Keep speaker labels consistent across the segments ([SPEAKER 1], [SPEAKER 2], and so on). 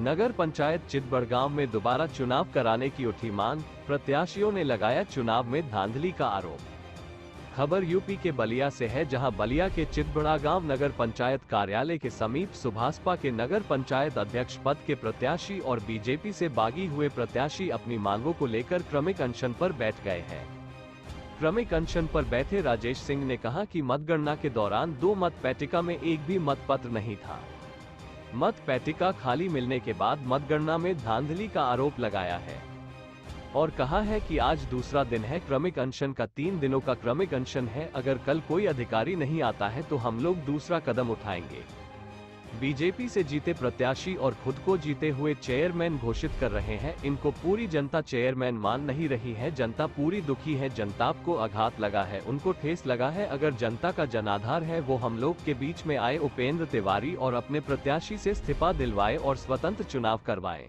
[SPEAKER 1] नगर पंचायत चितबड़गांव में दोबारा चुनाव कराने की उठी मांग, प्रत्याशियों ने लगाया चुनाव में धांधली का आरोप। खबर यूपी के बलिया से है, जहां बलिया के चितबड़गांव नगर पंचायत कार्यालय के समीप सुभाषपा के नगर पंचायत अध्यक्ष पद के प्रत्याशी और बीजेपी से बागी हुए प्रत्याशी अपनी मांगों को लेकर क्रमिक अनशन पर बैठ गए हैं। क्रमिक अनशन पर बैठे राजेश सिंह ने कहा कि मतगणना के दौरान 2 मतपेटिका में एक भी मतपत्र नहीं था। मतपेटिका खाली मिलने के बाद मतगणना में धांधली का आरोप लगाया है और कहा है कि आज दूसरा दिन है क्रमिक अनशन का। 3 दिनों का क्रमिक अनशन है। अगर कल कोई अधिकारी नहीं आता है तो हम लोग दूसरा कदम उठाएंगे। बीजेपी से जीते प्रत्याशी और खुद को जीते हुए चेयरमैन घोषित कर रहे हैं। इनको पूरी जनता चेयरमैन मान नहीं रही है। जनता पूरी दुखी है। जनता को आघात लगा है, उनको ठेस लगा है। अगर जनता का जनाधार है वो हम लोग के बीच में आए, उपेंद्र तिवारी और अपने प्रत्याशी से इस्तीफा दिलवाए और स्वतंत्र चुनाव करवाएं।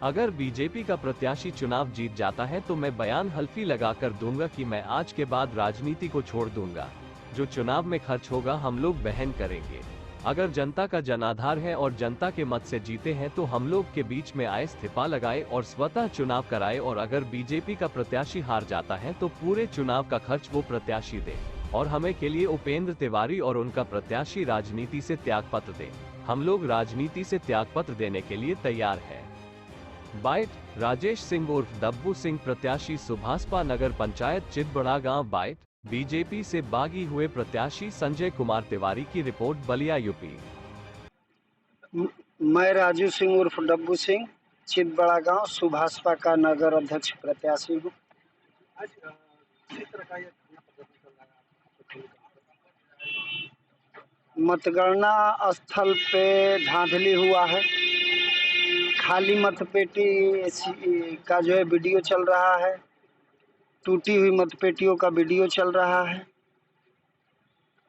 [SPEAKER 1] अगर बीजेपी का प्रत्याशी चुनाव जीत जाता है तो मैं बयान हल्फी लगाकर दूंगा कि मैं आज के बाद राजनीति को छोड़ दूंगा। जो चुनाव में खर्च होगा हम लोग वहन करेंगे। अगर जनता का जनाधार है और जनता के मत से जीते हैं तो हम लोग के बीच में आए, इस्तीफा लगाए और स्वतः चुनाव कराए। और अगर बीजेपी का प्रत्याशी हार जाता है तो पूरे चुनाव का खर्च वो प्रत्याशी दे और हमें के लिए उपेंद्र तिवारी और उनका प्रत्याशी राजनीति से त्यागपत्र दे। हम लोग राजनीति से त्यागपत्र देने के लिए तैयार है। बाइट राजेश सिंह उर्फ डब्बू सिंह, प्रत्याशी सुभाषपा नगर पंचायत चितबड़गांव। बाइट बीजेपी से बागी हुए प्रत्याशी संजय कुमार तिवारी की रिपोर्ट, बलिया यूपी।
[SPEAKER 2] मैं राजू सिंह उर्फ डब्बू सिंह, चितबड़गांव सुभाषपा का नगर अध्यक्ष प्रत्याशी हूँ। मतगणना स्थल पे धांधली हुआ है। खाली मतपेटी का जो है वीडियो चल रहा है, टूटी हुई मतपेटियों का वीडियो चल रहा है।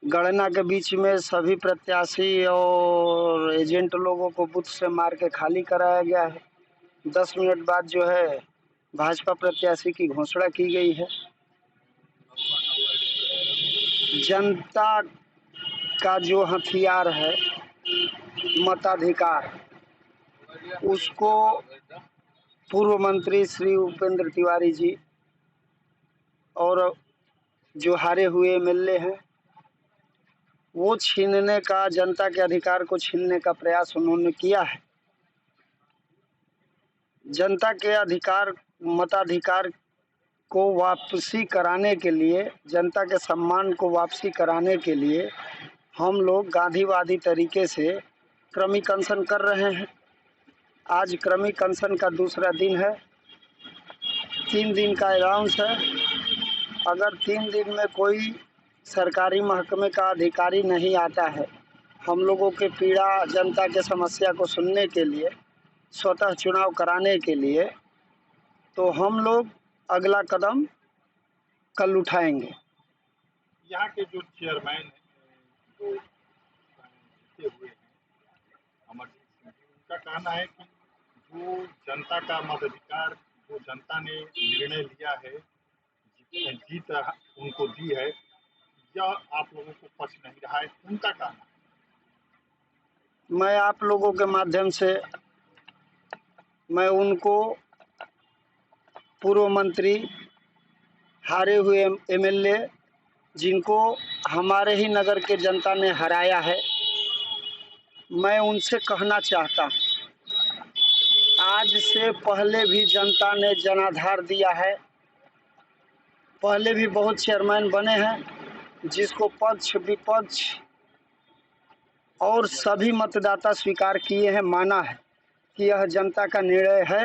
[SPEAKER 2] गणना के बीच में सभी प्रत्याशी और एजेंट लोगों को बूथ से मार के खाली कराया गया है। 10 मिनट बाद जो है भाजपा प्रत्याशी की घोषणा की गई है। जनता का जो हथियार है मताधिकार, उसको पूर्व मंत्री श्री उपेंद्र तिवारी जी और जो हारे हुए एमएलए हैं वो छीनने का, जनता के अधिकार को छीनने का प्रयास उन्होंने किया है। जनता के अधिकार, मताधिकार को वापसी कराने के लिए, जनता के सम्मान को वापसी कराने के लिए हम लोग गांधीवादी तरीके से क्रमिक अनशन कर रहे हैं। आज क्रमिक अनशन का दूसरा दिन है। 3 दिन का अलाउंस है। अगर 3 दिन में कोई सरकारी महकमे का अधिकारी नहीं आता है हम लोगों के पीड़ा, जनता के समस्या को सुनने के लिए, स्वतः चुनाव कराने के लिए, तो हम लोग अगला कदम कल उठाएंगे।
[SPEAKER 3] यहाँ के जो चेयरमैन जो जीते हुए हैं अमरजीत सिंह, उनका कहना है कि जो जनता का मताधिकार, जो जनता ने निर्णय लिया है, जीत उनको दी है, यह आप लोगों को पसंद नहीं रहा है, उनका कहना है।
[SPEAKER 2] मैं आप लोगों के माध्यम से मैं उनको, पूर्व मंत्री, हारे हुए एमएलए जिनको हमारे ही नगर के जनता ने हराया है, मैं उनसे कहना चाहता हूँ, आज से पहले भी जनता ने जनाधार दिया है। पहले भी बहुत चेयरमैन बने हैं जिसको पक्ष विपक्ष और सभी मतदाता स्वीकार किए हैं, माना है कि यह जनता का निर्णय है।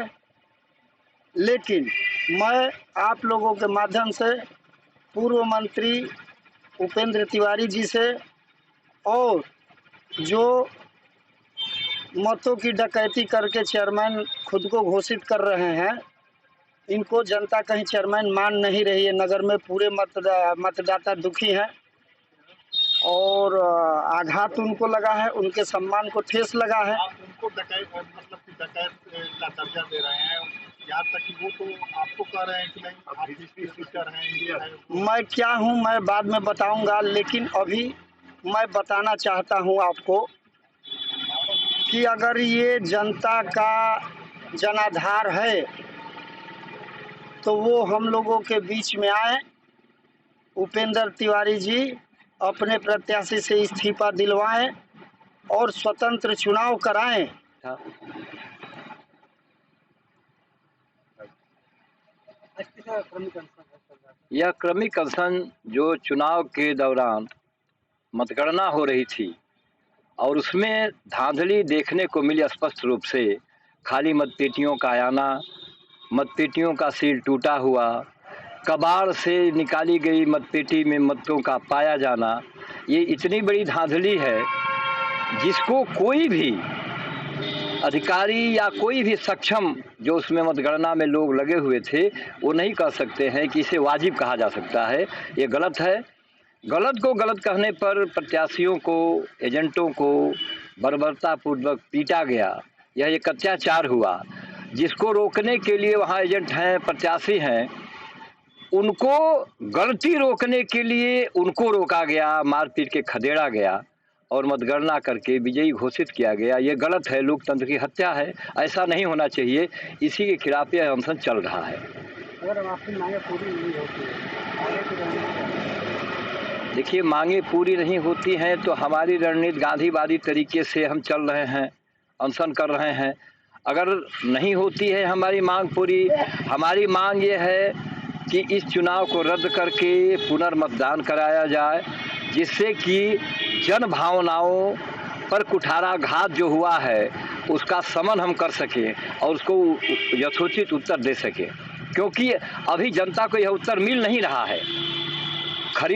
[SPEAKER 2] लेकिन मैं आप लोगों के माध्यम से पूर्व मंत्री उपेंद्र तिवारी जी से और जो मतों की डकैती करके चेयरमैन खुद को घोषित कर रहे हैं, इनको जनता कहीं चेयरमैन मान नहीं रही है। नगर में पूरे मतदाता दुखी हैं और आघात उनको लगा है, उनके सम्मान को ठेस लगा है।
[SPEAKER 3] आप उनको डकैत, मतलब कि डकैत का दर्जा दे रहे हैं, यहाँ तक कि वो तो आपको कह रहे हैं कि नहीं आप कर रहे हैं।
[SPEAKER 2] मैं क्या हूँ मैं बाद में बताऊंगा, लेकिन अभी मैं बताना चाहता हूँ आपको कि अगर ये जनता का जनाधार है तो वो हम लोगों के बीच में आए, उपेंद्र तिवारी जी अपने प्रत्याशी से इस्तीफा दिलवाएं और स्वतंत्र चुनाव कराएं।
[SPEAKER 4] यह क्रमिक अनशन जो चुनाव के दौरान मतगणना हो रही थी और उसमें धांधली देखने को मिली स्पष्ट रूप से, खाली मतपेटियों का आना, मतपेटियों का सील टूटा हुआ, कबाड़ से निकाली गई मतपेटी में मतों का पाया जाना, ये इतनी बड़ी धांधली है जिसको कोई भी अधिकारी या कोई भी सक्षम जो उसमें मतगणना में लोग लगे हुए थे वो नहीं कह सकते हैं कि इसे वाजिब कहा जा सकता है। ये गलत है। गलत को गलत कहने पर प्रत्याशियों को, एजेंटों को बर्बरतापूर्वक पीटा गया। यह एक अत्याचार हुआ जिसको रोकने के लिए वहाँ एजेंट हैं, प्रत्याशी हैं, उनको गलती रोकने के लिए उनको रोका गया, मारपीट के खदेड़ा गया और मतगणना करके विजयी घोषित किया गया। ये गलत है, लोकतंत्र की हत्या है, ऐसा नहीं होना चाहिए। इसी के खिलाफ यह अनशन चल रहा है।
[SPEAKER 2] अगर आपकी मांगे पूरी नहीं होती है,
[SPEAKER 4] देखिए, मांगे पूरी नहीं होती हैं तो हमारी रणनीति गांधीवादी तरीके से हम चल रहे हैं, अनशन कर रहे हैं। अगर नहीं होती है हमारी मांग पूरी, हमारी मांग ये है कि इस चुनाव को रद्द करके पुनर्मतदान कराया जाए, जिससे कि जन भावनाओं पर कुठाराघात जो हुआ है उसका शमन हम कर सकें और उसको यथोचित उत्तर दे सकें, क्योंकि अभी जनता को यह उत्तर मिल नहीं रहा है।